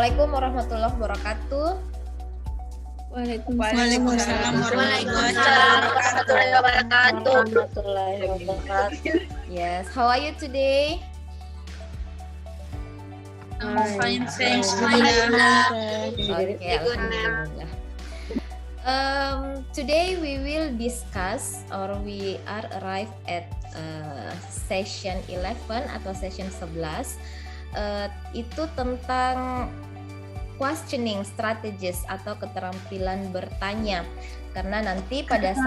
Assalamualaikum warahmatullahi wabarakatuh. Waalaikumsalam warahmatullahi wabarakatuh. Yes, how are you today? Fine, thanks. Okay, alhamdulillah. Today we will discuss or we are arrived at session 11 atau session 11. Itu tentang questioning strategies atau keterampilan bertanya. Karena nanti pada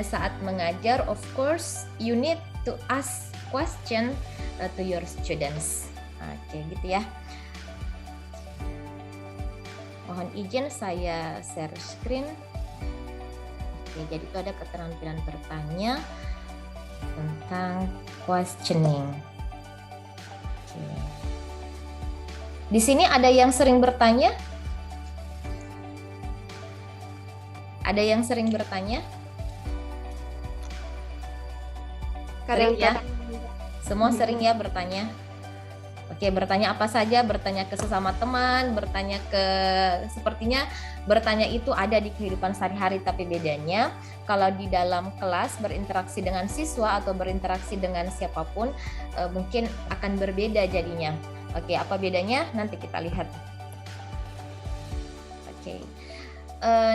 saat mengajar of course you need to ask question to your students. Oke, gitu ya. Mohon izin saya share screen. Oke, jadi itu ada keterampilan bertanya tentang questioning. Oke. Di sini ada yang sering bertanya? Ada yang sering bertanya? Sering ya? Semua sering ya bertanya? Oke, bertanya apa saja? Bertanya ke sesama teman, bertanya ke... Sepertinya bertanya itu ada di kehidupan sehari-hari, tapi bedanya kalau di dalam kelas berinteraksi dengan siswa atau berinteraksi dengan siapapun mungkin akan berbeda jadinya. Oke, apa bedanya? Nanti kita lihat. Oke.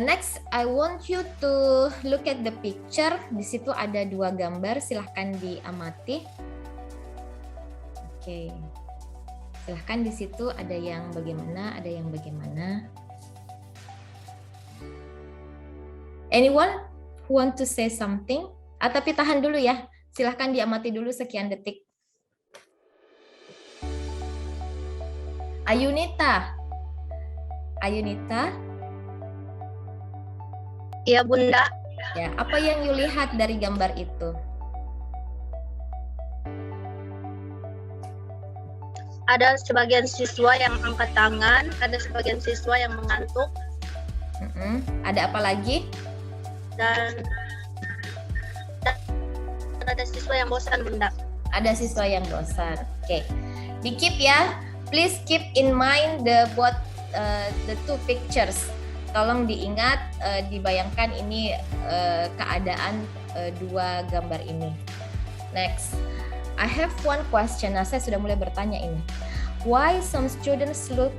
Next, I want you to look at the picture. Di situ ada dua gambar, silahkan diamati. Oke. Silahkan di situ ada yang bagaimana, ada yang bagaimana. Anyone who want to say something? Tapi tahan dulu ya. Silahkan diamati dulu sekian detik. Ayunita. Ayunita. Iya, Bunda. Ya, apa yang you lihat dari gambar itu? Ada sebagian siswa yang angkat tangan, ada sebagian siswa yang mengantuk, Ada apa lagi? dan ada siswa yang bosan, Bunda. Ada siswa yang bosan. Oke. Di keep ya. Please keep in mind the two pictures. Tolong diingat, dibayangkan ini keadaan dua gambar ini. Next. I have one question. Nah, saya sudah mulai bertanya ini. Why some students look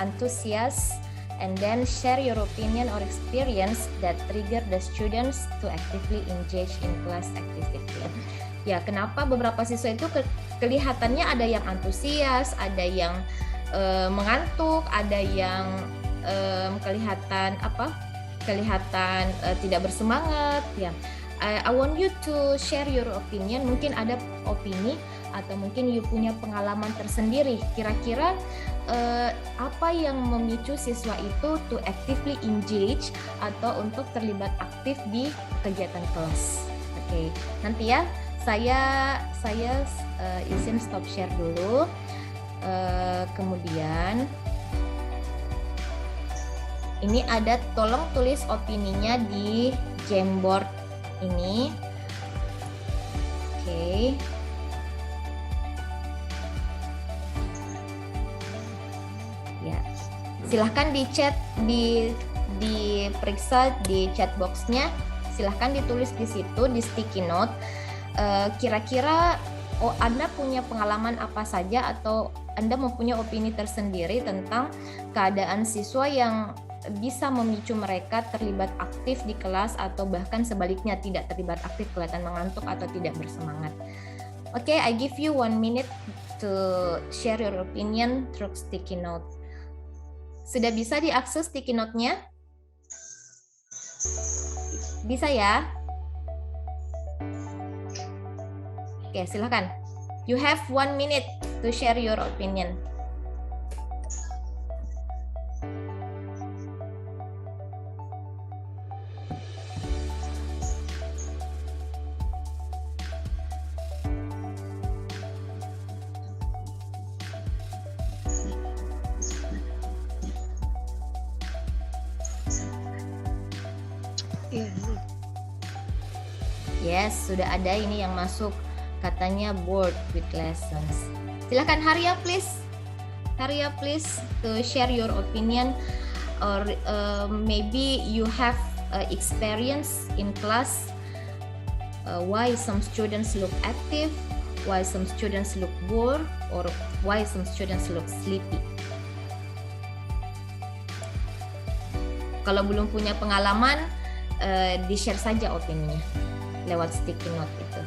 enthusiastic and then share your opinion or experience that trigger the students to actively engage in class activity? Ya, kenapa beberapa siswa itu kelihatannya ada yang antusias, ada yang mengantuk, ada yang kelihatan tidak bersemangat ya. I want you to share your opinion. Mungkin ada opini atau mungkin you punya pengalaman tersendiri. Kira-kira apa yang memicu siswa itu to actively engage atau untuk terlibat aktif di kegiatan kelas. Oke, nanti ya saya izin stop share dulu. Kemudian ini ada, tolong tulis opininya di Jamboard ini. Oke. Ya. Silahkan di chat, diperiksa di chat box-nya. Silahkan ditulis di situ di sticky note. Kira-kira Anda punya pengalaman apa saja atau Anda mempunyai opini tersendiri tentang keadaan siswa yang bisa memicu mereka terlibat aktif di kelas atau bahkan sebaliknya tidak terlibat aktif, kelihatan mengantuk atau tidak bersemangat. Oke, I give you 1 minute to share your opinion through sticky note. Sudah bisa diakses sticky note-nya? Bisa ya? Oke, silakan. You have 1 minute to share your opinion. Yes, sudah ada ini yang masuk, katanya board with lessons. Silakan Haria please. Hurry up please to share your opinion, or maybe you have experience in class, why some students look active, why some students look bored, or why some students look sleepy. Kalau belum punya pengalaman, di-share saja opininya lewat sticky note itu.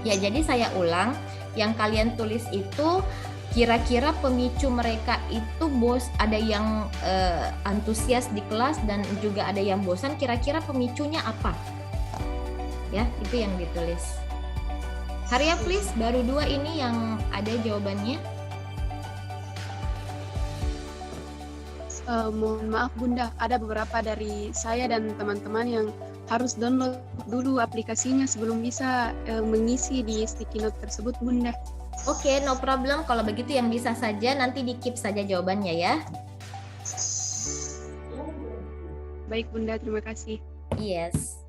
Ya, jadi saya ulang, yang kalian tulis itu kira-kira pemicu mereka itu ada yang antusias di kelas dan juga ada yang bosan, kira-kira pemicunya apa? Ya, itu yang ditulis. Harya please, baru 2 ini yang ada jawabannya. Mohon maaf Bunda, ada beberapa dari saya dan teman-teman yang harus download dulu aplikasinya sebelum bisa mengisi di sticky note tersebut Bunda. Oke, no problem. Kalau begitu yang bisa saja nanti di-keep saja jawabannya ya. Baik Bunda, terima kasih. Yes.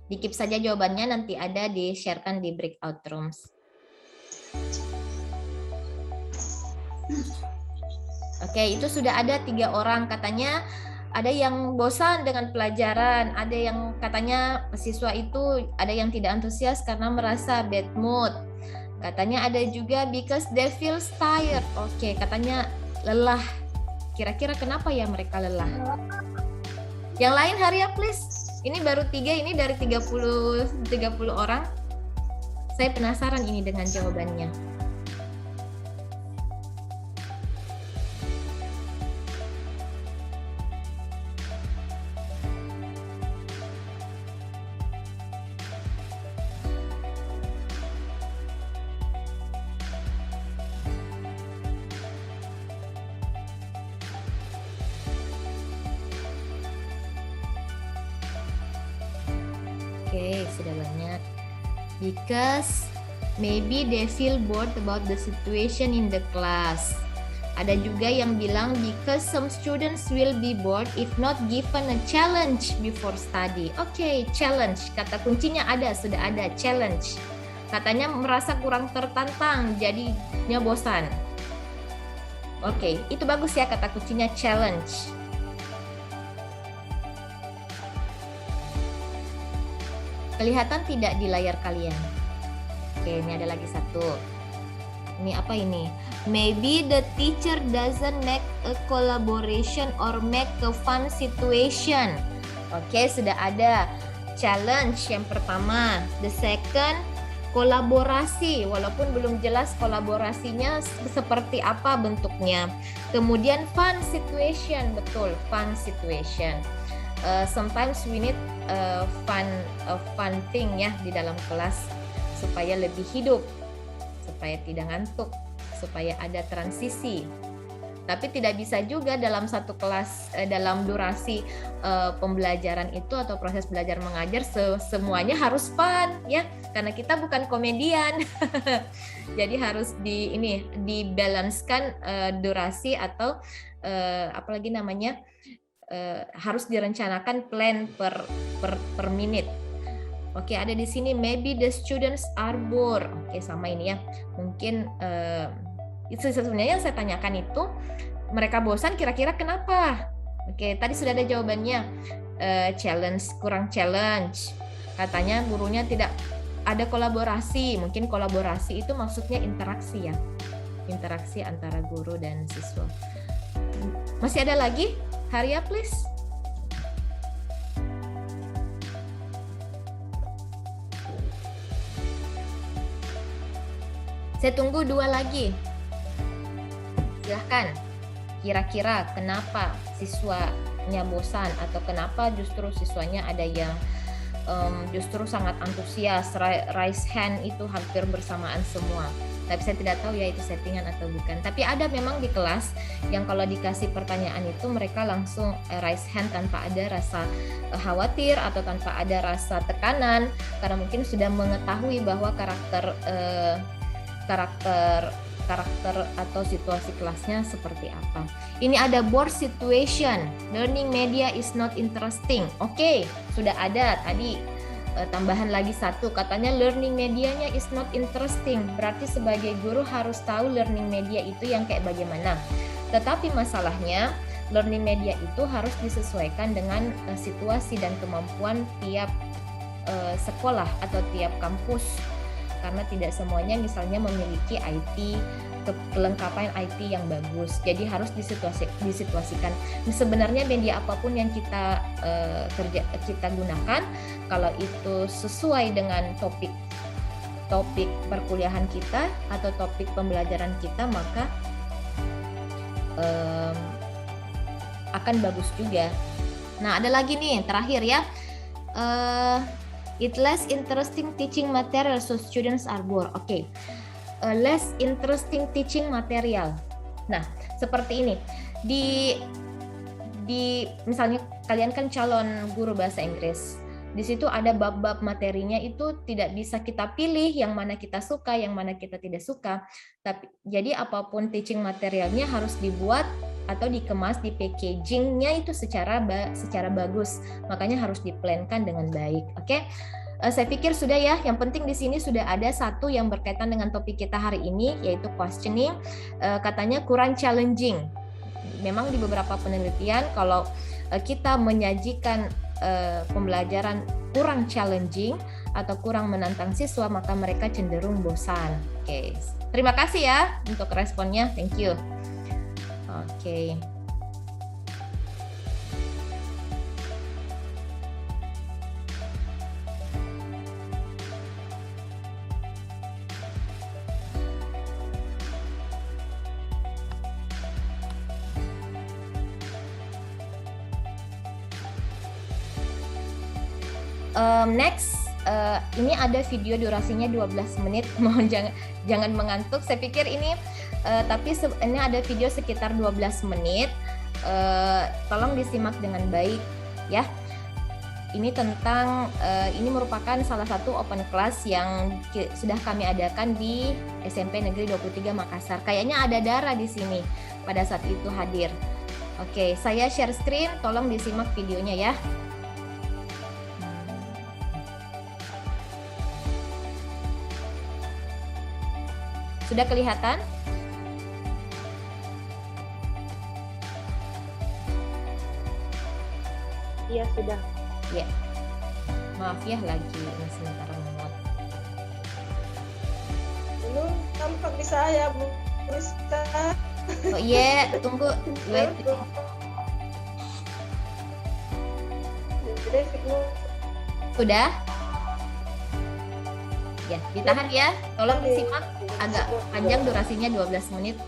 Di-keep saja jawabannya, nanti ada di-sharekan di breakout rooms. Oke, itu sudah ada 3 orang. Katanya ada yang bosan dengan pelajaran, ada yang katanya siswa itu ada yang tidak antusias karena merasa bad mood. Katanya ada juga because they feel tired. Oke, katanya lelah. Kira-kira kenapa ya mereka lelah? Yang lain Harya please. Ini baru 3, ini dari 30 orang. Saya penasaran ini dengan jawabannya. Oke, sudah banyak. Because maybe they feel bored about the situation in the class. Ada juga yang bilang because some students will be bored if not given a challenge before study. Oke, challenge. Kata kuncinya ada, sudah ada, challenge. Katanya merasa kurang tertantang, jadinya bosan. Oke, itu bagus ya kata kuncinya challenge. Kelihatan tidak di layar kalian? Oke, ini ada lagi satu. Ini apa ini? Maybe the teacher doesn't make a collaboration or make a fun situation. Oke, sudah ada. Challenge yang pertama. The second, kolaborasi. Walaupun belum jelas kolaborasinya seperti apa bentuknya. Kemudian fun situation. Betul, fun situation. Sometimes we need fun thing ya di dalam kelas supaya lebih hidup, supaya tidak ngantuk, supaya ada transisi. Tapi tidak bisa juga dalam satu kelas dalam durasi pembelajaran itu atau proses belajar mengajar semuanya harus fun ya, karena kita bukan komedian. Jadi harus dibalanskan durasi atau apalagi namanya harus direncanakan plan per minute. Oke, ada di sini maybe the students are bored. Oke, sama ini ya. Mungkin itu sebenarnya yang saya tanyakan itu mereka bosan kira-kira kenapa? Oke, tadi sudah ada jawabannya. Challenge, kurang challenge. Katanya gurunya tidak ada kolaborasi. Mungkin kolaborasi itu maksudnya interaksi ya. Interaksi antara guru dan siswa. Masih ada lagi? Harya please. Saya tunggu 2 lagi. Silahkan. Kira-kira kenapa siswanya bosan atau kenapa justru siswanya ada yang justru sangat antusias, raise hand itu hampir bersamaan semua. Tapi saya tidak tahu ya itu settingan atau bukan. Tapi ada memang di kelas yang kalau dikasih pertanyaan itu mereka langsung raise hand tanpa ada rasa khawatir atau tanpa ada rasa tekanan, karena mungkin sudah mengetahui bahwa karakter atau situasi kelasnya seperti apa. Ini ada board situation, learning media is not interesting. Oke, sudah ada tadi tambahan lagi satu, katanya learning medianya is not interesting. Berarti sebagai guru harus tahu learning media itu yang kayak bagaimana. Tetapi masalahnya learning media itu harus disesuaikan dengan situasi dan kemampuan tiap sekolah atau tiap kampus. Karena tidak semuanya misalnya memiliki IT, kelengkapan IT yang bagus. Jadi harus disituasikan. Sebenarnya media apapun yang kita gunakan, kalau itu sesuai dengan topik perkuliahan kita atau topik pembelajaran kita, maka akan bagus juga. Nah, ada lagi nih terakhir ya. It less interesting teaching material so students are bored. Oke. Less interesting teaching material. Nah, seperti ini. Di misalnya kalian kan calon guru bahasa Inggris. Di situ ada bab-bab materinya itu tidak bisa kita pilih yang mana kita suka, yang mana kita tidak suka. Tapi jadi apapun teaching materialnya harus dibuat atau dikemas, di packagingnya itu secara bagus, makanya harus diplankan dengan baik. Oke, saya pikir sudah ya. Yang penting di sini sudah ada satu yang berkaitan dengan topik kita hari ini, yaitu questioning. Katanya kurang challenging. Memang di beberapa penelitian kalau kita menyajikan pembelajaran kurang challenging atau kurang menantang siswa, maka mereka cenderung bosan. Oke, terima kasih ya untuk responnya. Thank you. Oke. Next, ini ada video durasinya 12 menit. Mohon jangan mengantuk. Saya pikir ini tapi ini ada video sekitar 12 menit. Tolong disimak dengan baik ya. Ini tentang ini merupakan salah satu open class yang sudah kami adakan di SMP Negeri 23 Makassar. Kayaknya ada Dara di sini pada saat itu hadir. Oke, saya share screen, tolong disimak videonya ya. Sudah kelihatan? Iya, sudah. Ya. Maaf ya lagi sebentar memuat. Belum tampak di saya, Bu Rizka. Oh iya, tunggu. Wait. Sudah? Ya, ditahan ya. Tolong disimak, agak panjang durasinya 12 menit.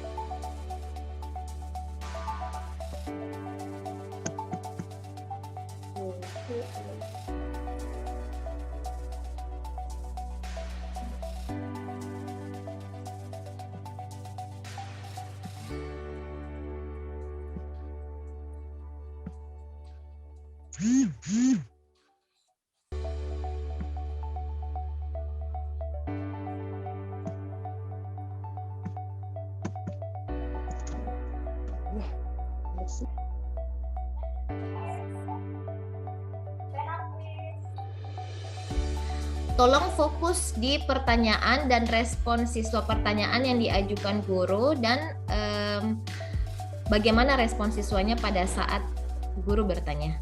Tolong fokus di pertanyaan dan respon siswa pertanyaan yang diajukan guru dan bagaimana respon siswanya pada saat guru bertanya.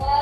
Ya,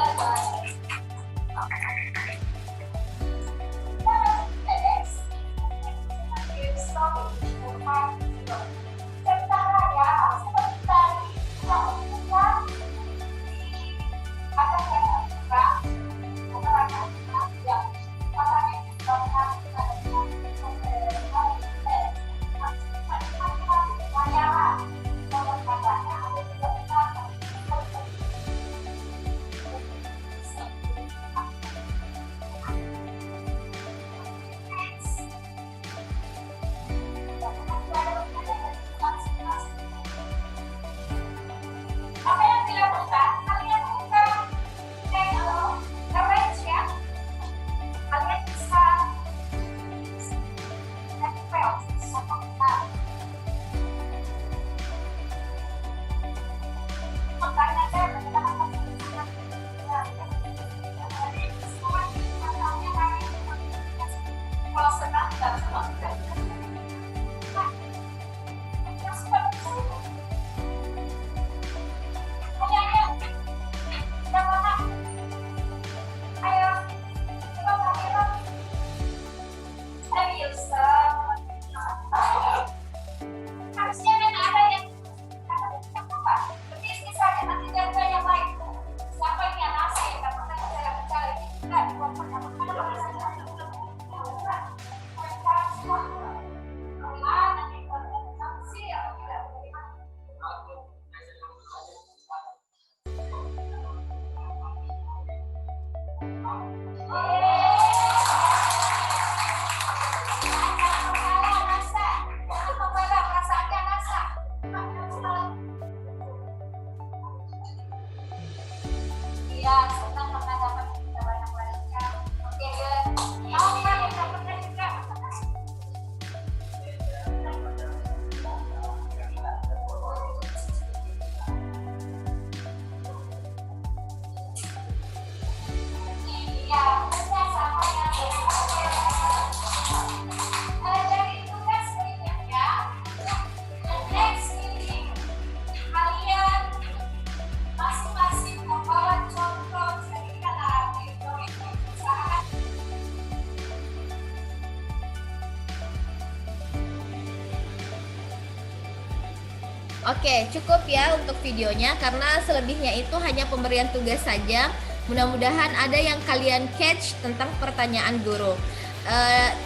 Oke, cukup ya untuk videonya karena selebihnya itu hanya pemberian tugas saja. Mudah-mudahan ada yang kalian catch tentang pertanyaan guru.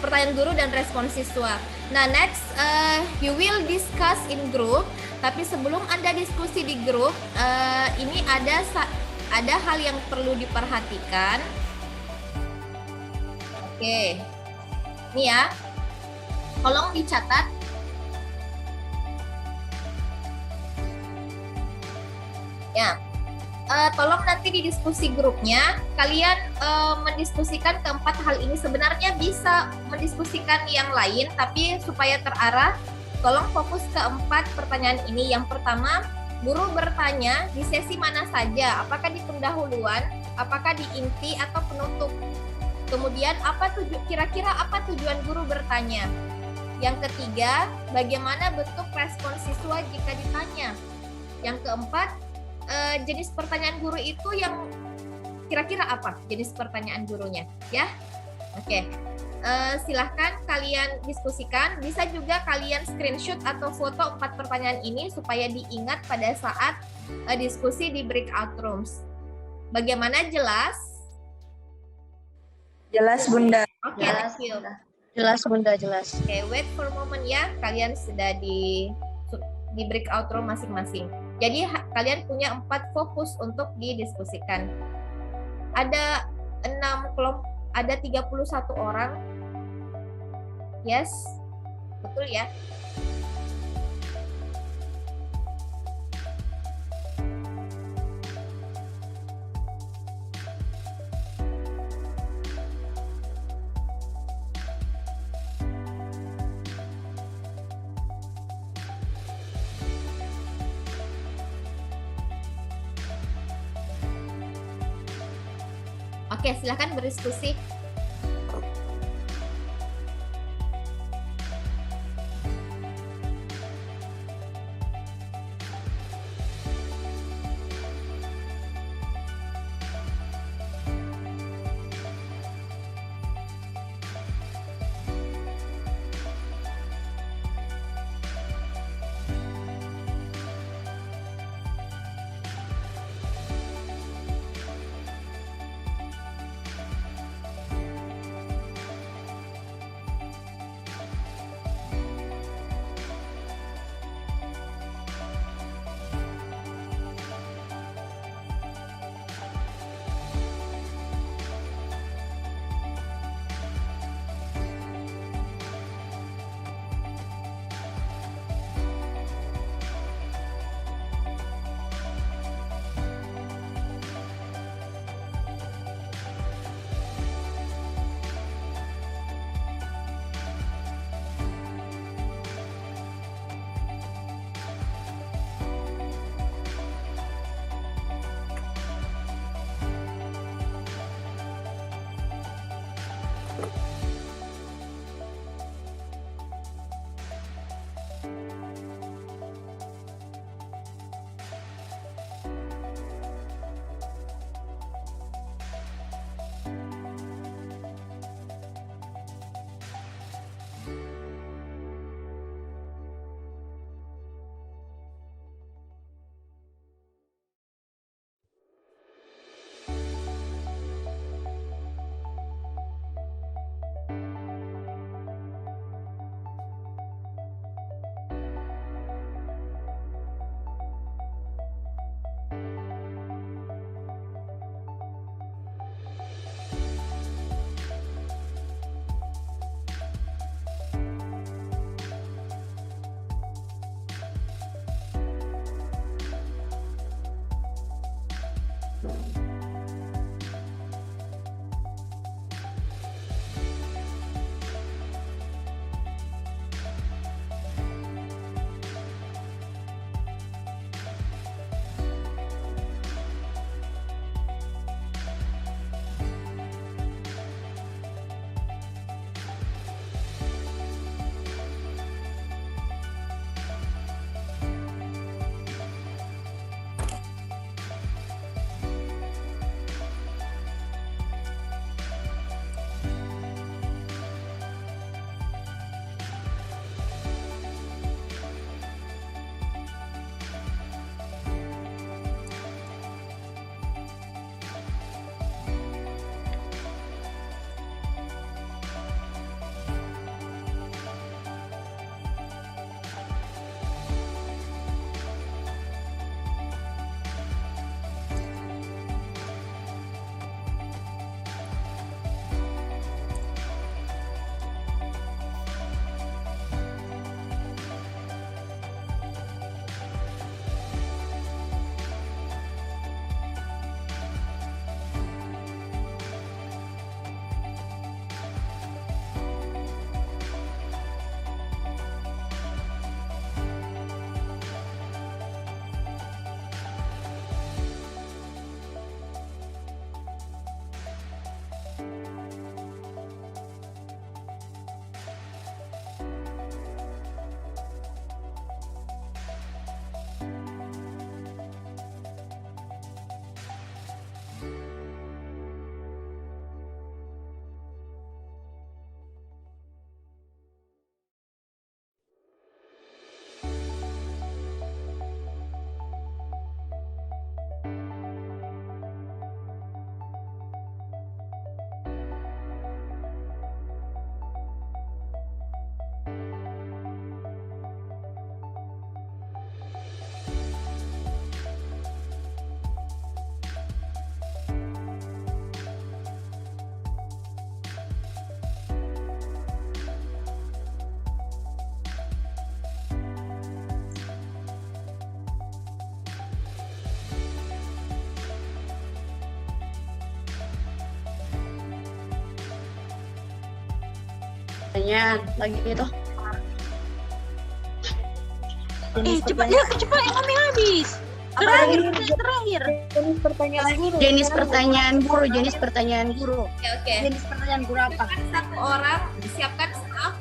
Pertanyaan guru dan respon siswa. Nah, next you will discuss in group. Tapi sebelum Anda diskusi di grup, ini ada hal yang perlu diperhatikan. Oke. Ini ya. Tolong dicatat. Ya, tolong nanti di diskusi grupnya kalian mendiskusikan keempat hal ini. Sebenarnya bisa mendiskusikan yang lain, tapi supaya terarah, tolong fokus ke 4 pertanyaan ini. Yang pertama, guru bertanya di sesi mana saja, apakah di pendahuluan, apakah di inti atau penutup. Kemudian kira-kira apa tujuan guru bertanya. Yang ketiga, bagaimana bentuk respon siswa jika ditanya. Yang keempat, jenis pertanyaan guru itu yang kira-kira apa jenis pertanyaan gurunya ya. Oke. Silahkan kalian diskusikan. Bisa juga kalian screenshot atau foto 4 pertanyaan ini supaya diingat pada saat diskusi di breakout rooms. Bagaimana, jelas? Jelas, Bunda. Oke, thank you. Jelas Bunda, jelas. Oke, wait for a moment ya. Kalian sudah di breakout room masing-masing. Jadi kalian punya 4 fokus untuk didiskusikan. Ada 6 kelompok, ada 31 orang. Yes, betul ya. Oke, silakan berdiskusi. pertanyaan lagi itu. Cepatnya kami habis. Terakhir. Jenis pertanyaan guru. Jenis pertanyaan guru. Oke. Jenis pertanyaan guru apa? Satu orang siapkan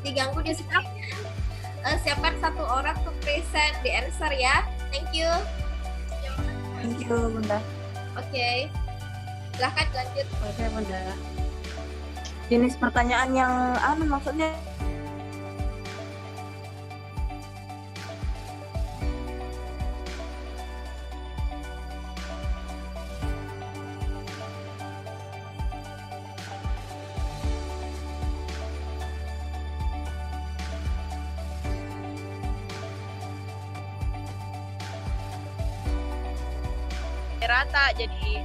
diganggu di skip. Siapkan satu orang to present the answer ya. Thank you. Thank you, Bunda. Oke. Silahkan lanjut. Oke, Bunda. Jenis pertanyaan yang maksudnya rata jadi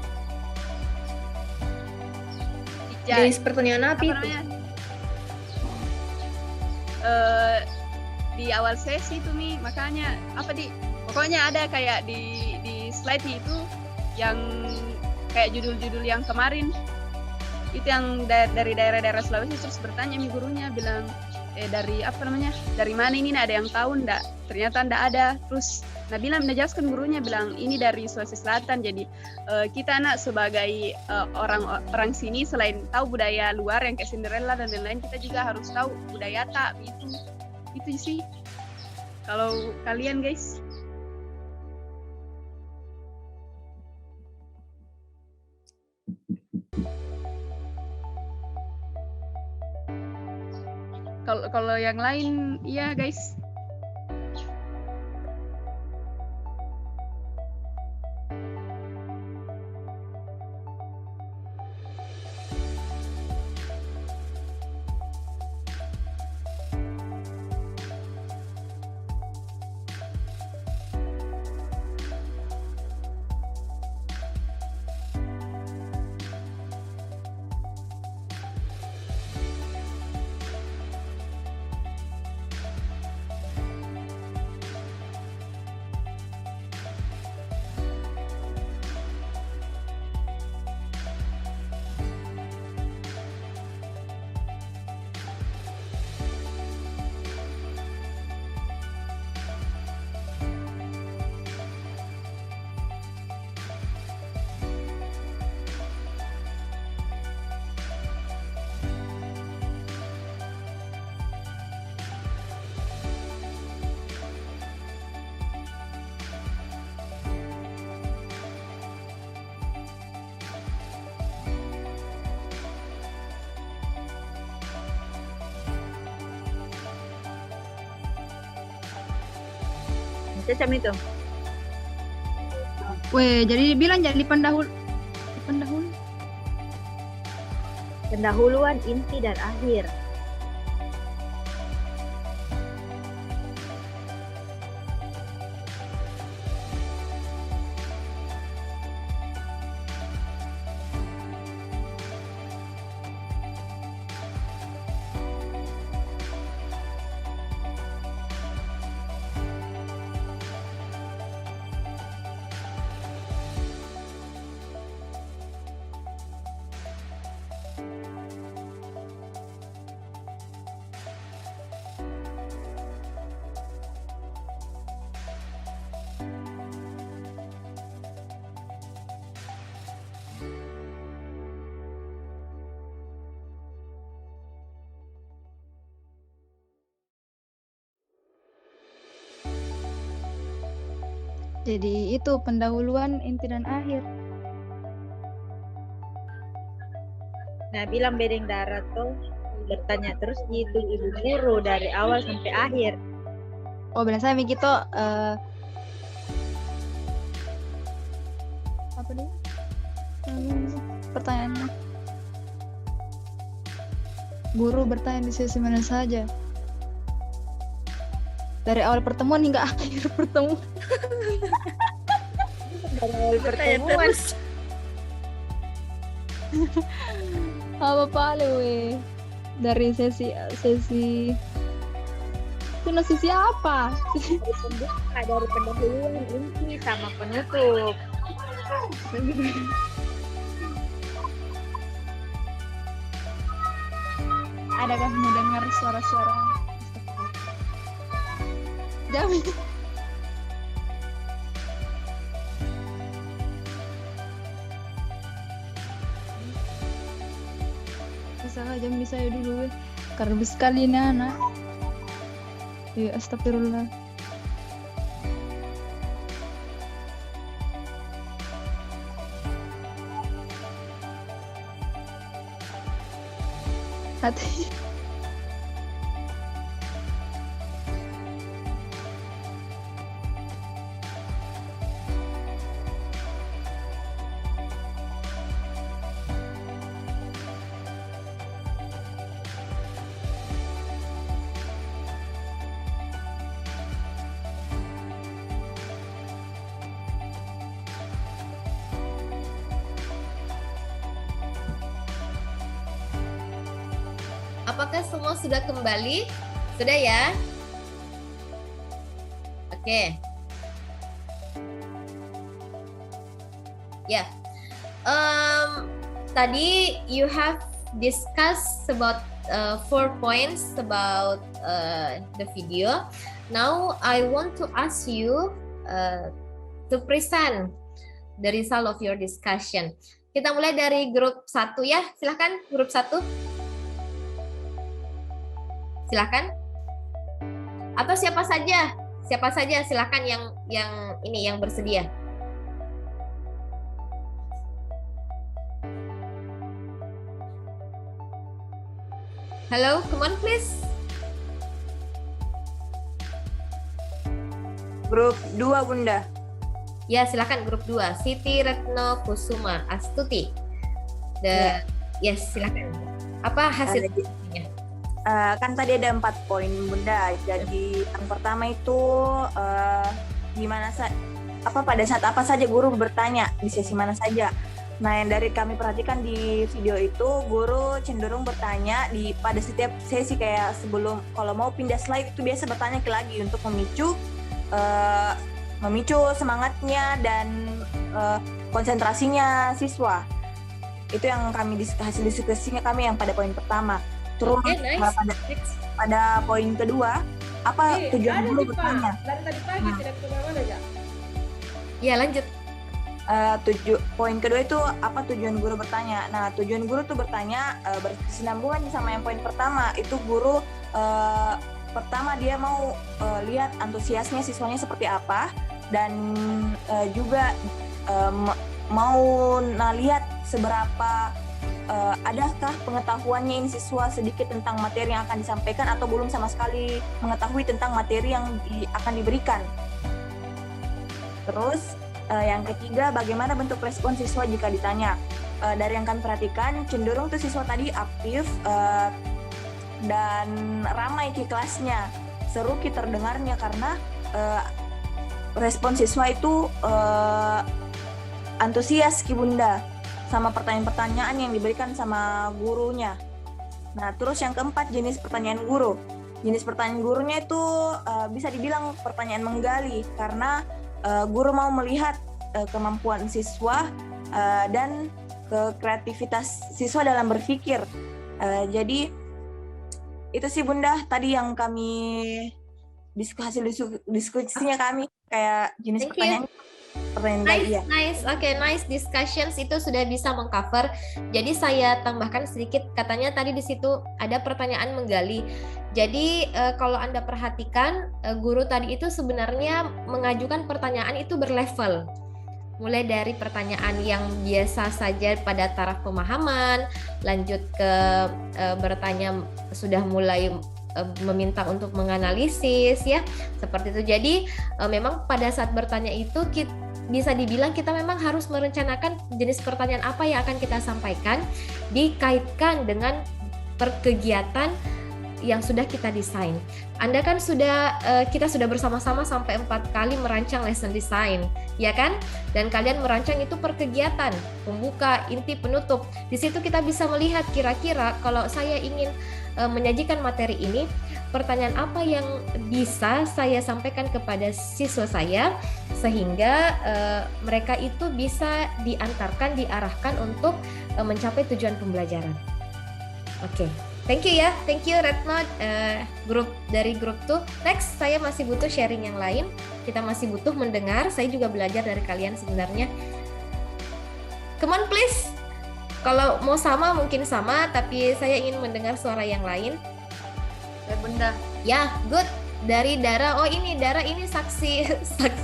Jenis pertanyaan apa itu? namanya? Di awal sesi itu nih, makanya pokoknya ada kayak di slide itu yang kayak judul-judul yang kemarin itu yang dari daerah-daerah Sulawesi, terus bertanya nih gurunya bilang dari dari mana ini, ada yang tahu ndak? Ternyata ndak ada. Terus Nabila menjelaskan, gurunya bilang ini dari Sulawesi Selatan. Jadi kita sebagai orang sini, selain tahu budaya luar yang kayak Cinderella dan lain-lain, kita juga harus tahu budaya tak itu sih. Kalau kalian guys, kalau yang lain iya guys. Macam itu. Weh, jadi bilang jadi Pendahuluan, inti dan akhir. Jadi itu pendahuluan, inti dan akhir. Nah, bilang bedeng darat tuh bertanya terus gitu ibu guru dari awal sampai akhir. Oh, benar saya begitu. Apa dia? Pertanyaannya. Guru bertanya di sesi mana saja. Dari awal pertemuan hingga akhir pertemuan. Dari awal pertemuan. Apa paling weh? Dari sesi itu sesi apa? Dari pendahuluan, inti sama penutup. Adakah mendengar suara-suara? Jamin. Salah jam bisa ya dulu weh. Karena sekali nih anak. Ya astagfirullah. Hati. Apakah semua sudah kembali? Sudah ya? Oke. Ya. Tadi you have discussed about 4 points about the video. Now I want to ask you to present the result of your discussion. Kita mulai dari grup 1 ya. Silahkan grup 1. Silahkan. Atau siapa saja silahkan yang bersedia. Hello, come on please. Grup 2 Bunda. Ya, silakan grup 2. Siti Retno Kusuma Astuti. Yes, silakan. Apa hasilnya? Kan tadi ada 4 poin Bunda. Jadi yang pertama itu pada saat apa saja guru bertanya di sesi mana saja. Nah, yang dari kami perhatikan di video itu, guru cenderung bertanya pada setiap sesi, kayak sebelum kalau mau pindah slide itu biasa bertanya lagi untuk memicu semangatnya dan konsentrasinya siswa. Itu yang hasil diskusinya kami yang pada poin pertama. Terus pada poin kedua, apa tujuan guru bertanya? Dari tadi pagi tidak kemana-mana ya? Ya, lanjut. Poin kedua itu apa tujuan guru bertanya? Nah, tujuan guru tuh bertanya berkesinambungan sama yang poin pertama. Itu guru pertama dia mau lihat antusiasnya siswanya seperti apa, dan juga mau lihat seberapa adakah pengetahuannya ini siswa sedikit tentang materi yang akan disampaikan atau belum sama sekali mengetahui tentang materi yang akan diberikan. Terus yang ketiga, bagaimana bentuk respon siswa jika ditanya. Dari yang kami perhatikan, cenderung tuh siswa tadi aktif dan ramai di kelasnya, seru terdengarnya karena respon siswa itu antusias Ki Bunda sama pertanyaan-pertanyaan yang diberikan sama gurunya. Nah, terus yang keempat, jenis pertanyaan guru. Jenis pertanyaan gurunya itu bisa dibilang pertanyaan menggali, karena guru mau melihat kemampuan siswa dan kreativitas siswa dalam berpikir. Jadi itu sih Bunda tadi yang kami hasil diskusinya kami, kayak jenis pertanyaan. Nice. Nice discussions, itu sudah bisa mengcover. Jadi saya tambahkan sedikit, katanya tadi di situ ada pertanyaan menggali. Jadi kalau Anda perhatikan, guru tadi itu sebenarnya mengajukan pertanyaan itu berlevel. Mulai dari pertanyaan yang biasa saja pada taraf pemahaman, lanjut ke bertanya sudah mulai meminta untuk menganalisis ya, seperti itu. Jadi memang pada saat bertanya itu bisa dibilang kita memang harus merencanakan jenis pertanyaan apa yang akan kita sampaikan, dikaitkan dengan kegiatan yang sudah kita desain. Anda kan kita sudah bersama-sama sampai 4 kali merancang lesson design, ya kan? Dan kalian merancang itu per kegiatan, pembuka, inti, penutup. Di situ kita bisa melihat kira-kira kalau saya ingin menyajikan materi ini, pertanyaan apa yang bisa saya sampaikan kepada siswa saya sehingga mereka itu bisa diarahkan untuk mencapai tujuan pembelajaran. Oke. Thank you ya, thank you Retno, grup dari grup 2. Next, saya masih butuh sharing yang lain. Kita masih butuh mendengar. Saya juga belajar dari kalian sebenarnya. Come on please. Kalau mau sama mungkin sama, tapi saya ingin mendengar suara yang lain. Bunda. Ya, good. Dari Dara. Oh ini Dara ini saksi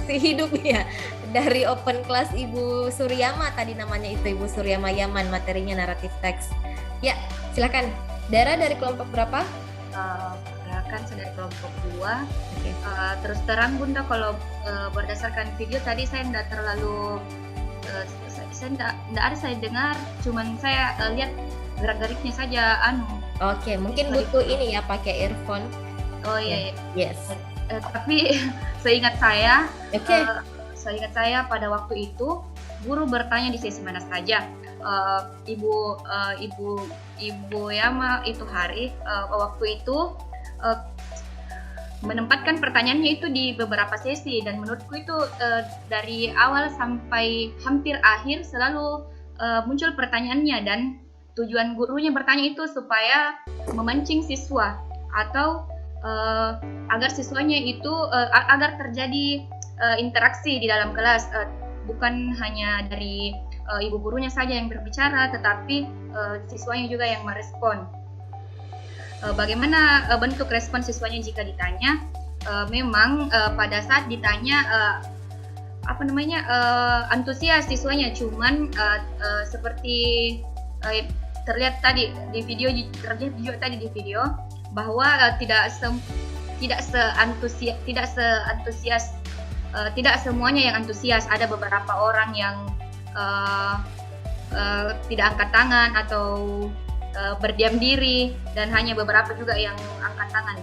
hidup ya. Dari open class Ibu Suryama tadi namanya itu, Ibu Suryama Yaman, materinya naratif teks. Ya, silakan. Dara dari kelompok berapa? Kan saya dari kelompok 2. Oke. Terus terang Bunda, kalau berdasarkan video tadi saya tidak terlalu saya tidak ada saya dengar, cuman saya lihat gerak-geriknya saja Oke, mungkin butuh ini ya, pakai earphone. Oh iya. Yes. Tapi seingat saya, Oke. seingat saya pada waktu itu guru bertanya di sesi mana saja. Ibu Yama itu hari waktu itu menempatkan pertanyaannya itu di beberapa sesi, dan menurutku itu dari awal sampai hampir akhir selalu muncul pertanyaannya, dan tujuan gurunya bertanya itu supaya memancing siswa atau agar siswanya itu agar terjadi interaksi di dalam kelas, bukan hanya dari ibu gurunya saja yang berbicara, tetapi siswanya juga yang merespon. Bagaimana bentuk respon siswanya jika ditanya? Memang pada saat ditanya antusias siswanya, cuman seperti terlihat tadi di video, bahwa tidak semuanya yang antusias. Ada beberapa orang yang tidak angkat tangan atau berdiam diri, dan hanya beberapa juga yang angkat tangan.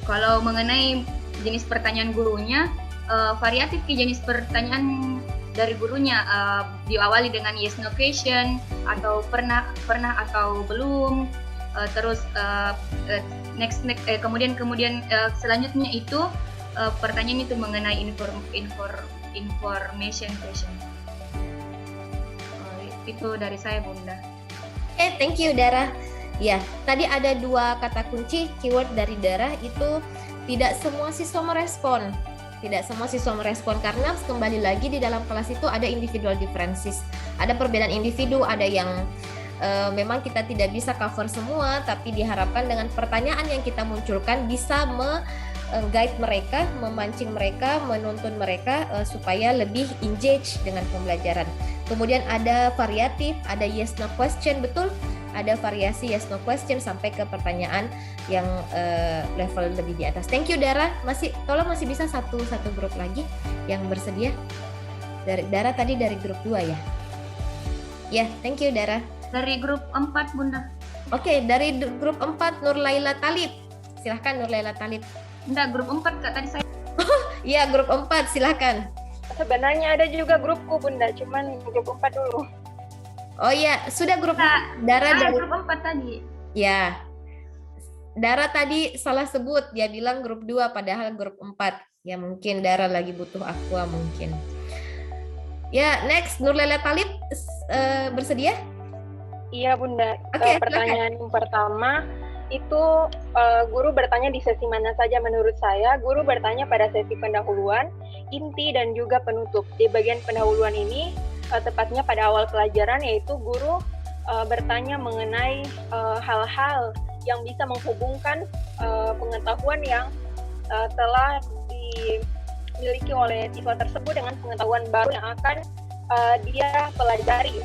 Kalau mengenai jenis pertanyaan gurunya, variatif jenis pertanyaan dari gurunya, diawali dengan yes no question atau pernah atau belum, terus kemudian selanjutnya itu pertanyaan itu mengenai information question. Itu dari saya Bunda. Thank you Dara. Ya, tadi ada 2 kata kunci keyword dari Dara, itu tidak semua siswa merespon. Tidak semua siswa merespon karena kembali lagi di dalam kelas itu ada individual differences. Ada perbedaan individu, ada yang memang kita tidak bisa cover semua, tapi diharapkan dengan pertanyaan yang kita munculkan bisa guide mereka, memancing mereka, menuntun mereka supaya lebih engage dengan pembelajaran. Kemudian ada variatif, ada yes no question, betul? Ada variasi yes no question sampai ke pertanyaan yang level lebih di atas. Thank you Dara. Tolong masih bisa satu grup lagi yang bersedia. Dara tadi dari grup 2 ya? Ya, thank you Dara. Dari grup 4 Bunda. Oke, dari grup 4 Nur Laila Talib. Silahkan Nur Laila Talib. Enggak, grup 4 Kak, tadi saya. Iya, grup 4 silahkan. Sebenarnya ada juga grupku Bunda, cuman grup 4 dulu. Oh iya, sudah grup Dara dari grup 4 tadi. Ya. Dara tadi salah sebut, dia bilang grup 2 padahal grup 4. Ya mungkin Dara lagi butuh aqua mungkin. Ya, next Nur Laila Talib bersedia? Iya Bunda. Oke, pertanyaan yang pertama itu guru bertanya di sesi mana saja. Menurut saya guru bertanya pada sesi pendahuluan, inti dan juga penutup. Di bagian pendahuluan ini tepatnya pada awal pelajaran, yaitu guru bertanya mengenai hal-hal yang bisa menghubungkan pengetahuan yang telah dimiliki oleh siswa tersebut dengan pengetahuan baru yang akan dia pelajari.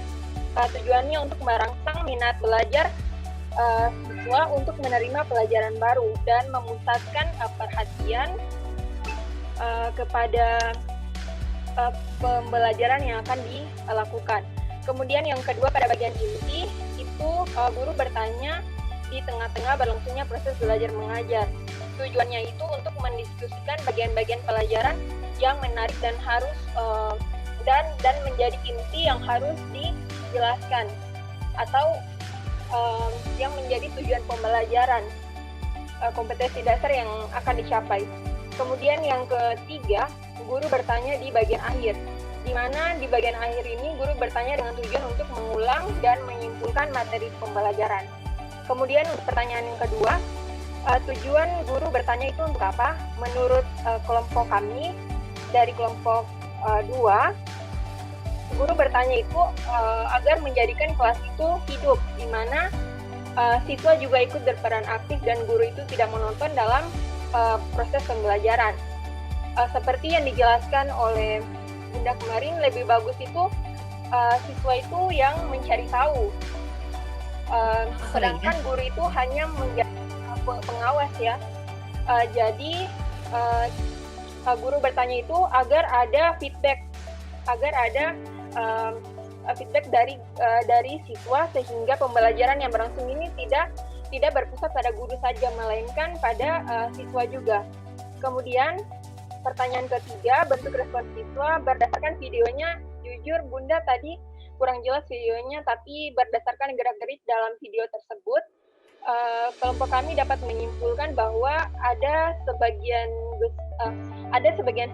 Tujuannya untuk merangsang minat belajar siswa untuk menerima pelajaran baru dan memusatkan perhatian kepada pembelajaran yang akan dilakukan. Kemudian yang kedua, pada bagian inti itu guru bertanya di tengah-tengah berlangsungnya proses belajar mengajar. Tujuannya itu untuk mendiskusikan bagian-bagian pelajaran yang menarik dan harus dan menjadi inti yang harus dijelaskan atau yang menjadi tujuan pembelajaran, kompetensi dasar yang akan dicapai. Kemudian yang ketiga, guru bertanya di bagian akhir, di mana di bagian akhir ini guru bertanya dengan tujuan untuk mengulang dan menyimpulkan materi pembelajaran. Kemudian untuk pertanyaan yang kedua, tujuan guru bertanya itu untuk apa? Menurut kelompok kami dari kelompok 2, guru bertanya itu agar menjadikan kelas itu hidup, di mana siswa juga ikut berperan aktif dan guru itu tidak menonton dalam proses pembelajaran. Seperti yang dijelaskan oleh Bunda kemarin, lebih bagus itu siswa itu yang mencari tahu. Sedangkan guru itu hanya menjadi pengawas ya. Jadi guru bertanya itu agar ada feedback, feedback dari siswa, sehingga pembelajaran yang berlangsung ini tidak berpusat pada guru saja, melainkan pada siswa juga. Kemudian pertanyaan ketiga, bentuk respon siswa berdasarkan videonya. Jujur Bunda tadi kurang jelas videonya, tapi berdasarkan gerak-gerik dalam video tersebut, kelompok kami dapat menyimpulkan bahwa ada sebagian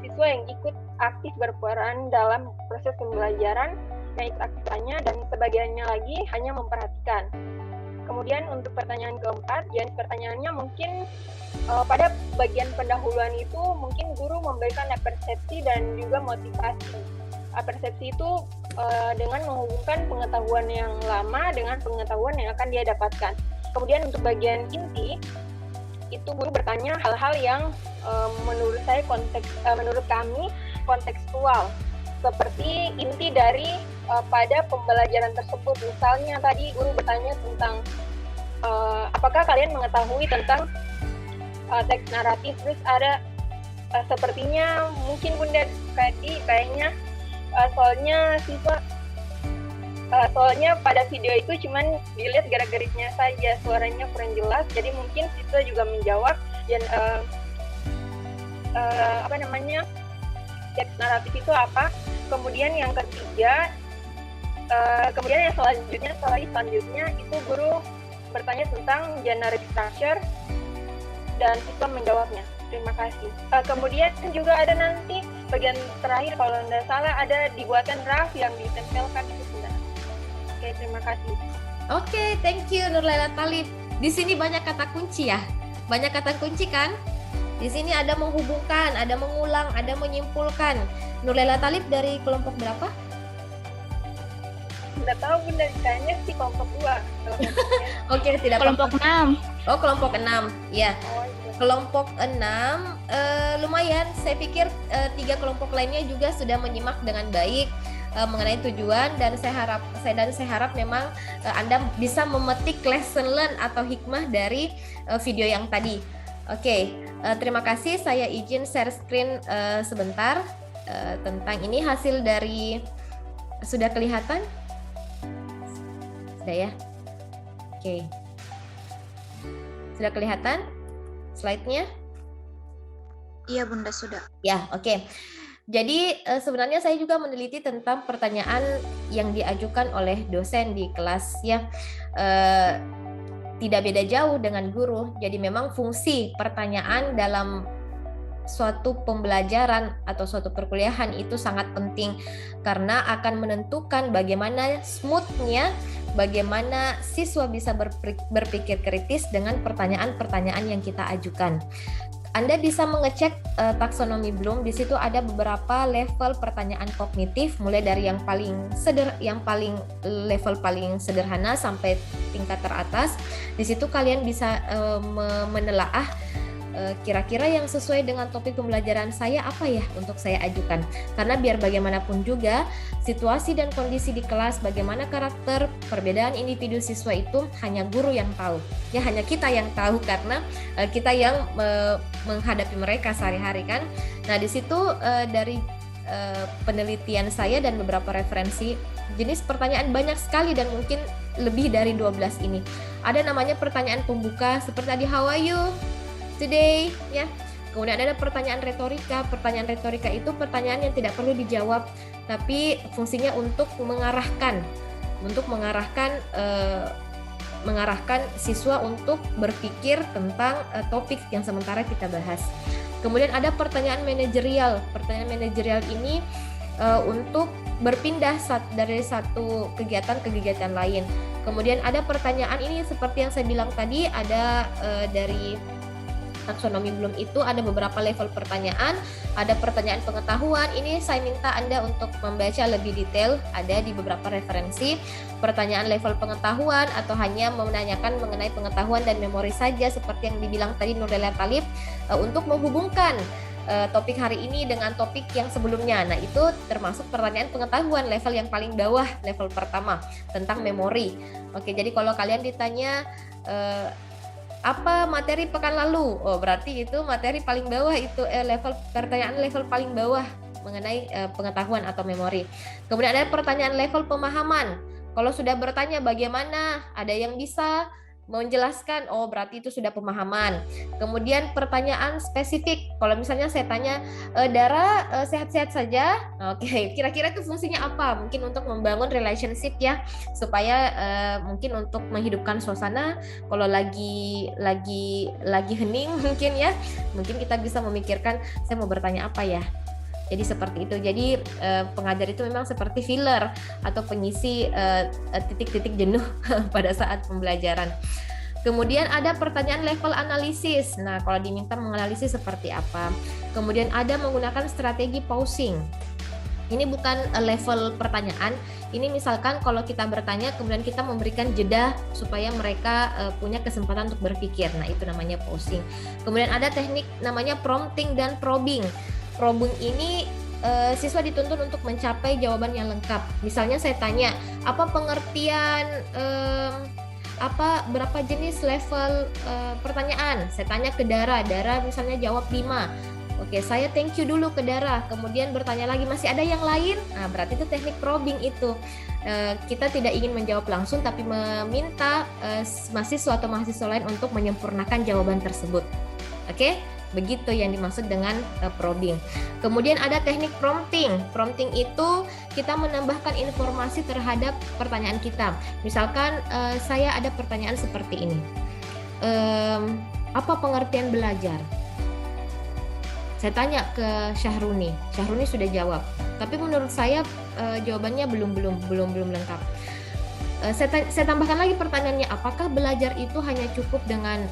siswa yang ikut aktif berperan dalam proses pembelajaran, yang ikut aktifnya, dan sebagiannya lagi hanya memperhatikan. Kemudian untuk pertanyaan keempat, jenis pertanyaannya mungkin pada bagian pendahuluan itu mungkin guru memberikan persepsi dan juga motivasi. Persepsi itu dengan menghubungkan pengetahuan yang lama dengan pengetahuan yang akan dia dapatkan. Kemudian untuk bagian inti, itu guru bertanya hal-hal yang menurut kami kontekstual, seperti inti dari pada pembelajaran tersebut. Misalnya tadi guru bertanya tentang apakah kalian mengetahui tentang teks naratif, terus ada sepertinya mungkin Bunda kayaknya soalnya pada video itu cuman dilihat gerak-geriknya saja, suaranya kurang jelas, jadi mungkin siswa juga menjawab dan teks naratif itu apa. Kemudian yang ketiga, kemudian yang selanjutnya itu guru bertanya tentang generic structure dan siswa menjawabnya. Terima kasih. Kemudian juga ada nanti bagian terakhir, kalau tidak salah ada dibuatkan draft yang ditempelkan itu sudah. Oke, terima kasih. Oke, thank you Nurlela Talib. Di sini banyak kata kunci ya. Banyak kata kunci kan? Di sini ada menghubungkan, ada mengulang, ada menyimpulkan. Nurlela Talib dari kelompok berapa? Tidak tahu Bunda, kayaknya sih kelompok 2. Oke, tidak Kelompok 6. Oh, kelompok 6. Ya. Oh, iya. Kelompok 6 lumayan. Saya pikir 3 kelompok lainnya juga sudah menyimak dengan baik mengenai tujuan, dan saya harap memang Anda bisa memetik lesson learn atau hikmah dari video yang tadi. Oke, terima kasih. Saya izin share screen sebentar tentang ini. Hasil dari sudah kelihatan? Sudah ya? Oke. Sudah kelihatan slide-nya? Iya Bunda, sudah. Ya, oke. Jadi sebenarnya saya juga meneliti tentang pertanyaan yang diajukan oleh dosen di kelas ya. Tidak beda jauh dengan guru. Jadi memang fungsi pertanyaan dalam suatu pembelajaran atau suatu perkuliahan itu sangat penting, karena akan menentukan bagaimana smooth-nya, bagaimana siswa bisa berpikir kritis dengan pertanyaan-pertanyaan yang kita ajukan. Anda bisa mengecek taksonomi Bloom. Di situ ada beberapa level pertanyaan kognitif, mulai dari yang paling level paling sederhana sampai tingkat teratas. Di situ kalian bisa menelaah kira-kira yang sesuai dengan topik pembelajaran saya apa ya untuk saya ajukan. Karena biar bagaimanapun juga situasi dan kondisi di kelas, bagaimana karakter, perbedaan individu siswa itu hanya guru yang tahu. Ya, hanya kita yang tahu, karena kita yang menghadapi mereka sehari-hari kan. Nah, di situ dari penelitian saya dan beberapa referensi, jenis pertanyaan banyak sekali dan mungkin lebih dari 12 ini. Ada namanya pertanyaan pembuka seperti tadi, how are you today, ya. Kemudian ada pertanyaan retorika. Pertanyaan retorika itu pertanyaan yang tidak perlu dijawab, tapi fungsinya untuk mengarahkan siswa untuk berpikir tentang topik yang sementara kita bahas. Kemudian ada pertanyaan manajerial. Pertanyaan manajerial ini untuk berpindah dari satu kegiatan ke kegiatan lain. Kemudian ada pertanyaan ini seperti yang saya bilang tadi, ada dari taksonomi belum itu ada beberapa level pertanyaan, ada pertanyaan pengetahuan. Ini saya minta Anda untuk membaca lebih detail, ada di beberapa referensi. Pertanyaan level pengetahuan atau hanya menanyakan mengenai pengetahuan dan memori saja seperti yang dibilang tadi Nurlela Talib, untuk menghubungkan topik hari ini dengan topik yang sebelumnya. Nah, itu termasuk pertanyaan pengetahuan level yang paling bawah, level pertama tentang memori. Oke, jadi kalau kalian ditanya apa materi pekan lalu? Oh, berarti itu materi paling bawah, itu level pertanyaan level paling bawah mengenai pengetahuan atau memori. Kemudian ada pertanyaan level pemahaman. Kalau sudah bertanya bagaimana, ada yang bisa menjelaskan, oh berarti itu sudah pemahaman. Kemudian pertanyaan spesifik, kalau misalnya saya tanya, Dara sehat-sehat saja, oke, kira-kira itu fungsinya apa? Mungkin untuk membangun relationship ya, supaya mungkin untuk menghidupkan suasana. Kalau lagi hening mungkin ya, mungkin kita bisa memikirkan saya mau bertanya apa ya. Jadi seperti itu. Jadi pengajar itu memang seperti filler atau pengisi titik-titik jenuh pada saat pembelajaran. Kemudian ada pertanyaan level analisis. Nah, kalau diminta menganalisis seperti apa. Kemudian ada menggunakan strategi pausing. Ini bukan level pertanyaan. Ini misalkan kalau kita bertanya, kemudian kita memberikan jeda supaya mereka punya kesempatan untuk berpikir. Nah, itu namanya pausing. Kemudian ada teknik namanya prompting dan probing. Probing ini siswa dituntut untuk mencapai jawaban yang lengkap. Misalnya saya tanya, apa pengertian berapa jenis level pertanyaan? Saya tanya ke Dara misalnya jawab 5. Oke, saya thank you dulu ke Dara, kemudian bertanya lagi, masih ada yang lain? Nah, berarti itu teknik probing itu. Kita tidak ingin menjawab langsung, tapi meminta mahasiswa atau mahasiswa lain untuk menyempurnakan jawaban tersebut. Oke? Begitu yang dimaksud dengan probing. Kemudian ada teknik prompting. Prompting itu kita menambahkan informasi terhadap pertanyaan kita. Misalkan saya ada pertanyaan seperti ini. Apa pengertian belajar? Saya tanya ke Syahruni. Syahruni sudah jawab. Tapi menurut saya jawabannya belum lengkap. Saya tambahkan lagi pertanyaannya, apakah belajar itu hanya cukup dengan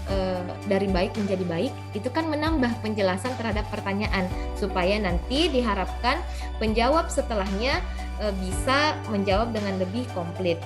dari baik menjadi baik? Itu kan menambah penjelasan terhadap pertanyaan supaya nanti diharapkan penjawab setelahnya bisa menjawab dengan lebih komplit.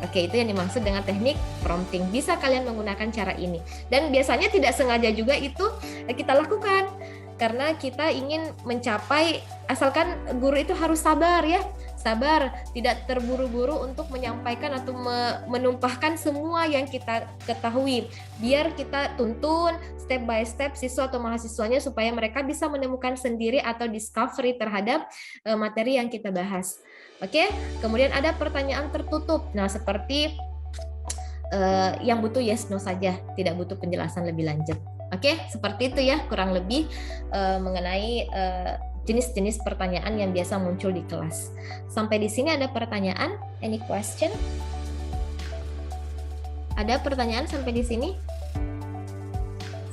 Oke, itu yang dimaksud dengan teknik prompting. Bisa kalian menggunakan cara ini. Dan biasanya tidak sengaja juga itu kita lakukan. Karena kita ingin mencapai, asalkan guru itu harus sabar ya. Sabar, tidak terburu-buru untuk menyampaikan atau menumpahkan semua yang kita ketahui. Biar kita tuntun step by step siswa atau mahasiswanya supaya mereka bisa menemukan sendiri atau discovery terhadap materi yang kita bahas. Oke, kemudian ada pertanyaan tertutup. Nah, seperti yang butuh yes no saja, tidak butuh penjelasan lebih lanjut. Oke, seperti itu ya kurang lebih mengenai jenis-jenis pertanyaan yang biasa muncul di kelas. Sampai di sini ada pertanyaan? Any question? Ada pertanyaan sampai di sini?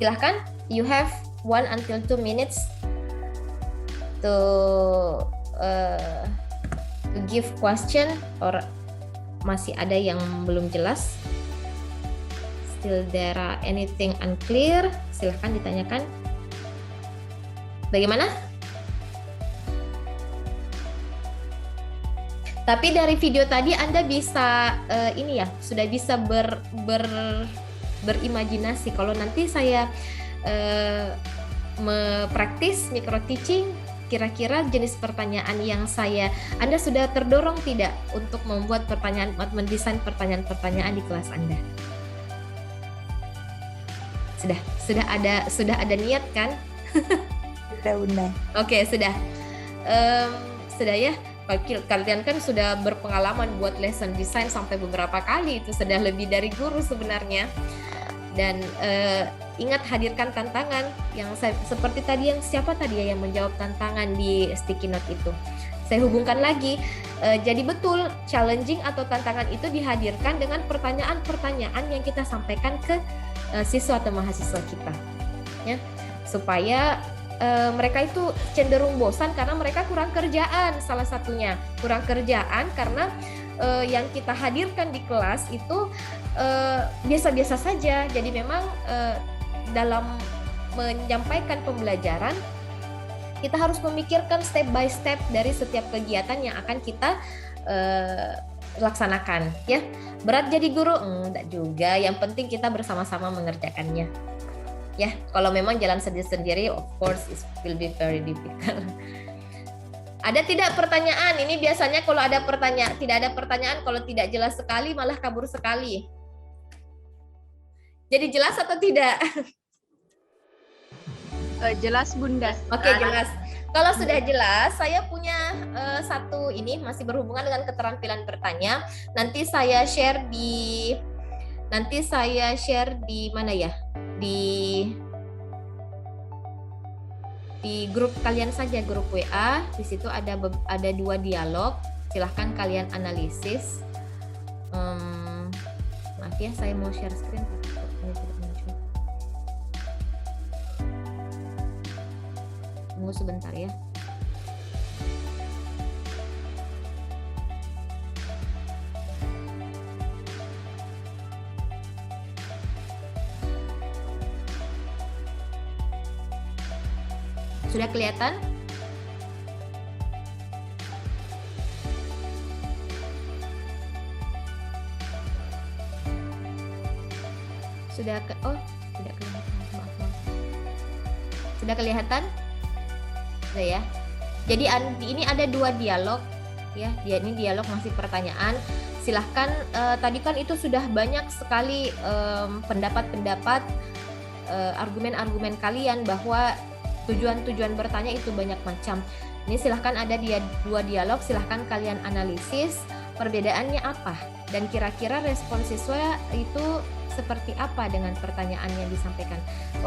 Silahkan. You have 1 until 2 minutes to give question, or masih ada yang belum jelas? Still there are anything unclear? Silahkan ditanyakan. Bagaimana? Tapi dari video tadi Anda bisa ini ya, sudah bisa berimajinasi. Kalau nanti saya mempraktis micro teaching, kira-kira jenis pertanyaan yang Anda sudah terdorong tidak untuk membuat mendesain pertanyaan-pertanyaan di kelas Anda? Sudah ada niat kan? Sudah, Bunda. Oke, sudah ya. Kalian kan sudah berpengalaman buat lesson design sampai beberapa kali, itu sudah lebih dari guru sebenarnya. Dan ingat hadirkan tantangan yang seperti tadi, yang siapa tadi ya yang menjawab tantangan di sticky note itu. Saya hubungkan lagi, jadi betul challenging atau tantangan itu dihadirkan dengan pertanyaan-pertanyaan yang kita sampaikan ke siswa atau mahasiswa kita, ya, supaya mereka itu cenderung bosan karena mereka kurang kerjaan. Salah satunya kurang kerjaan karena yang kita hadirkan di kelas itu biasa-biasa saja. Jadi memang dalam menyampaikan pembelajaran kita harus memikirkan step by step dari setiap kegiatan yang akan kita laksanakan, ya. Berat jadi guru? Enggak juga. Yang penting kita bersama-sama mengerjakannya. Ya, kalau memang jalan sendiri-sendiri, of course it will be very difficult. Ada tidak pertanyaan? Ini biasanya kalau ada pertanyaan, tidak ada pertanyaan, kalau tidak jelas sekali malah kabur sekali. Jadi jelas atau tidak? Jelas Bunda. Oke, jelas. Kalau sudah jelas, saya punya satu ini masih berhubungan dengan keterampilan bertanya. Nanti saya share di mana ya? Di grup kalian saja, grup WA. Di situ ada 2 dialog. Silahkan kalian analisis. Maaf ya, saya mau share screen. Tunggu sebentar ya. Sudah kelihatan? Sudah tidak kelihatan. Maaf. Sudah kelihatan? Sudah ya. Jadi ini ada 2 dialog ya. Ini dialog masih pertanyaan. Silahkan tadi kan itu sudah banyak sekali pendapat-pendapat, argumen-argumen kalian bahwa tujuan bertanya itu banyak macam. Ini silahkan ada 2 dialog, silahkan kalian analisis perbedaannya apa dan kira-kira respon siswa itu seperti apa dengan pertanyaan yang disampaikan.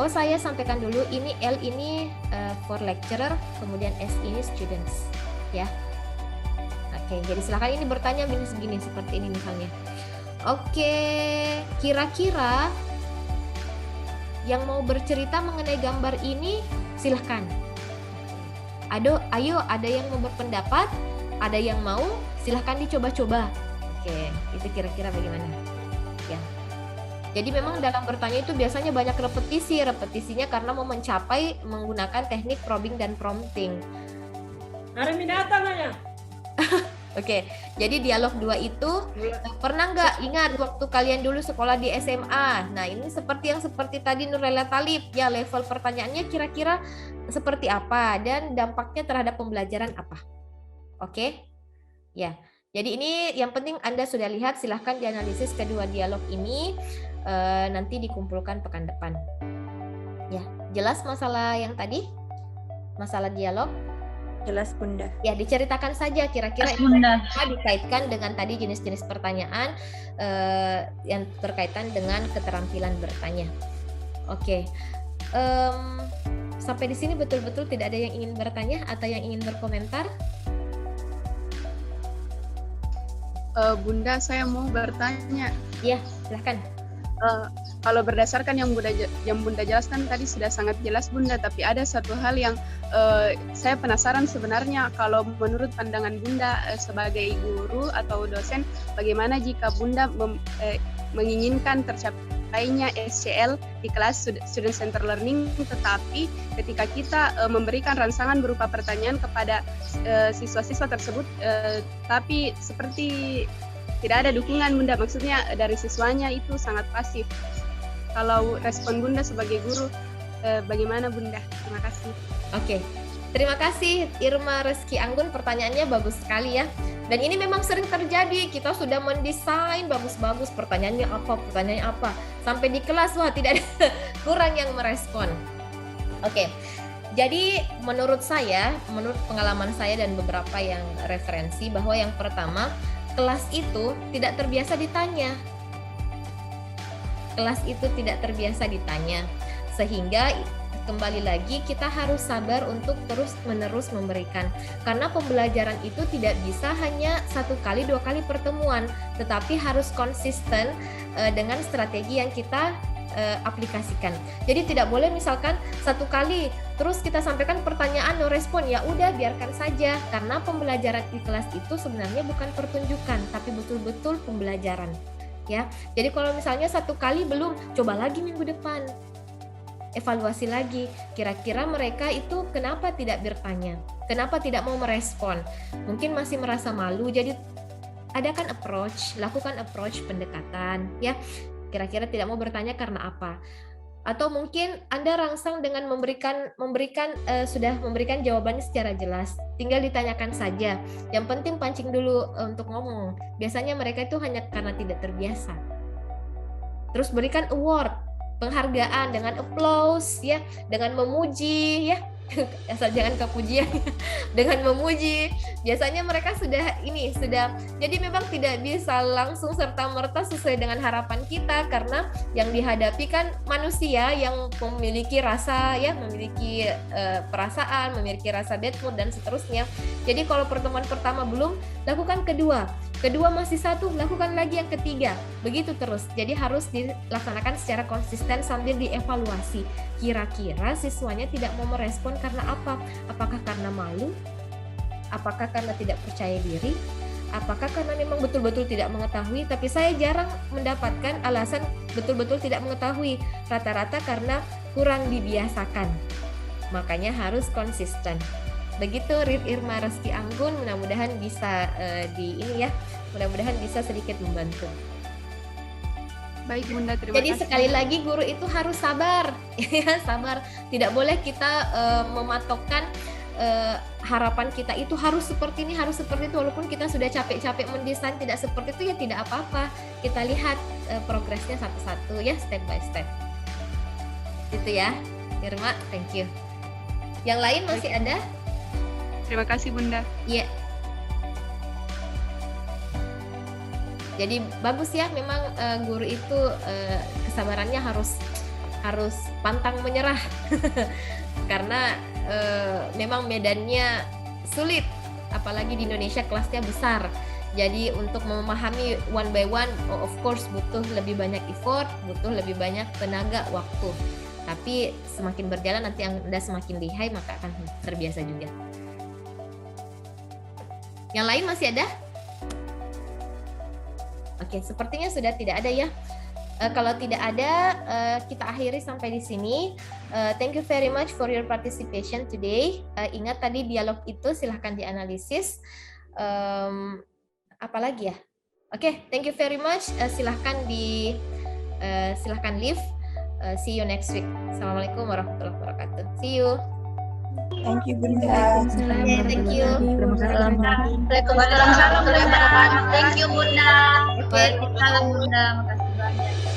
Saya sampaikan dulu, ini L ini for lecturer, kemudian S ini students, ya. Oke, jadi silahkan ini bertanya begini seperti ini misalnya. Oke, kira-kira yang mau bercerita mengenai gambar ini silahkan. Ayo, ada yang mau berpendapat, ada yang mau, silahkan dicoba-coba. Oke, itu kira-kira bagaimana? Ya. Jadi memang dalam bertanya itu biasanya banyak repetisinya karena mau mencapai menggunakan teknik probing dan prompting. Hari datang aja. Oke, jadi dialog 2 itu pernah nggak ingat waktu kalian dulu sekolah di SMA? Nah, ini seperti tadi Nurlela Talib, ya, level pertanyaannya kira-kira seperti apa dan dampaknya terhadap pembelajaran apa? Oke, ya. Jadi ini yang penting Anda sudah lihat, silahkan dianalisis kedua dialog ini, nanti dikumpulkan pekan depan. Ya, jelas masalah yang tadi? Masalah dialog? Jelas Bunda. Ya, diceritakan saja kira-kira dikaitkan dengan tadi jenis-jenis pertanyaan yang berkaitan dengan keterampilan bertanya. Oke. Sampai di sini betul-betul tidak ada yang ingin bertanya atau yang ingin berkomentar? Bunda, saya mau bertanya. Iya, silahkan. Kalau berdasarkan yang Bunda jelaskan tadi sudah sangat jelas Bunda, tapi ada satu hal yang saya penasaran sebenarnya. Kalau menurut pandangan Bunda sebagai guru atau dosen, bagaimana jika Bunda menginginkan tercapainya SCL di kelas Student Center Learning, tetapi ketika kita memberikan rangsangan berupa pertanyaan kepada siswa-siswa tersebut, tapi seperti tidak ada dukungan Bunda, maksudnya dari siswanya itu sangat pasif. Kalau respon Bunda sebagai guru, bagaimana Bunda? Terima kasih. Oke, terima kasih Irma Reski Anggun, pertanyaannya bagus sekali ya. Dan ini memang sering terjadi, kita sudah mendesain bagus-bagus pertanyaannya apa, sampai di kelas wah tidak ada kurang yang merespon. Oke, jadi menurut pengalaman saya dan beberapa yang referensi bahwa yang pertama, kelas itu tidak terbiasa ditanya. Sehingga kembali lagi kita harus sabar untuk terus-menerus memberikan. Karena pembelajaran itu tidak bisa hanya 1 kali, 2 kali pertemuan, tetapi harus konsisten dengan strategi yang kita aplikasikan. Jadi tidak boleh misalkan 1 kali terus kita sampaikan pertanyaan no respon, ya udah biarkan saja, karena pembelajaran di kelas itu sebenarnya bukan pertunjukan tapi betul-betul pembelajaran ya. Jadi kalau misalnya satu kali belum, coba lagi minggu depan, evaluasi lagi, kira-kira mereka itu kenapa tidak bertanya, kenapa tidak mau merespon, mungkin masih merasa malu. Jadi adakan approach, lakukan approach pendekatan ya, kira-kira tidak mau bertanya karena apa. Atau mungkin Anda rangsang dengan sudah memberikan jawabannya secara jelas, tinggal ditanyakan saja. Yang penting pancing dulu untuk ngomong. Biasanya mereka itu hanya karena tidak terbiasa. Terus berikan award, penghargaan dengan applause ya, dengan memuji ya. Asal jangan kepujian, dengan memuji. Biasanya mereka sudah jadi memang tidak bisa langsung serta-merta sesuai dengan harapan kita, karena yang dihadapi kan manusia yang memiliki rasa ya, memiliki perasaan, memiliki rasa bad mood dan seterusnya. Jadi kalau pertemuan pertama belum, lakukan kedua masih satu, lakukan lagi yang ketiga, begitu terus. Jadi harus dilaksanakan secara konsisten sambil dievaluasi. Kira-kira siswanya tidak mau merespon karena apa? Apakah karena malu? Apakah karena tidak percaya diri? Apakah karena memang betul-betul tidak mengetahui? Tapi saya jarang mendapatkan alasan betul-betul tidak mengetahui. Rata-rata karena kurang dibiasakan. Makanya harus konsisten. Begitu Rif Irma Reski Anggun, mudah-mudahan bisa mudah-mudahan bisa sedikit membantu. Baik Bunda, terima Jadi kasih. sekali lagi guru itu harus sabar, ya sabar. Tidak boleh kita mematokkan harapan kita itu harus seperti ini, harus seperti itu. Walaupun kita sudah capek-capek mendesain tidak seperti itu, ya tidak apa-apa. Kita lihat progresnya satu-satu ya, step by step. Itu ya, Irma, thank you. Yang lain masih ada? Terima kasih Bunda. Iya. Jadi bagus ya, memang guru itu kesabarannya harus pantang menyerah karena memang medannya sulit, apalagi di Indonesia kelasnya besar. Jadi untuk memahami one by one, of course butuh lebih banyak effort, butuh lebih banyak tenaga, waktu. Tapi semakin berjalan nanti Anda semakin lihai, maka akan terbiasa juga. Yang lain masih ada? Oke, sepertinya sudah tidak ada ya. Kalau tidak ada, kita akhiri sampai di sini. Thank you very much for your participation today. Ingat tadi dialog itu silahkan dianalisis. Apa lagi ya? Oke, thank you very much. Silahkan leave. See you next week. Assalamualaikum warahmatullahi wabarakatuh. See you. Thank you Bunda. Okay, thank you. Waalaikumsalam. Thank you Bunda. Waalaikumsalam Bunda. Makasih banyak.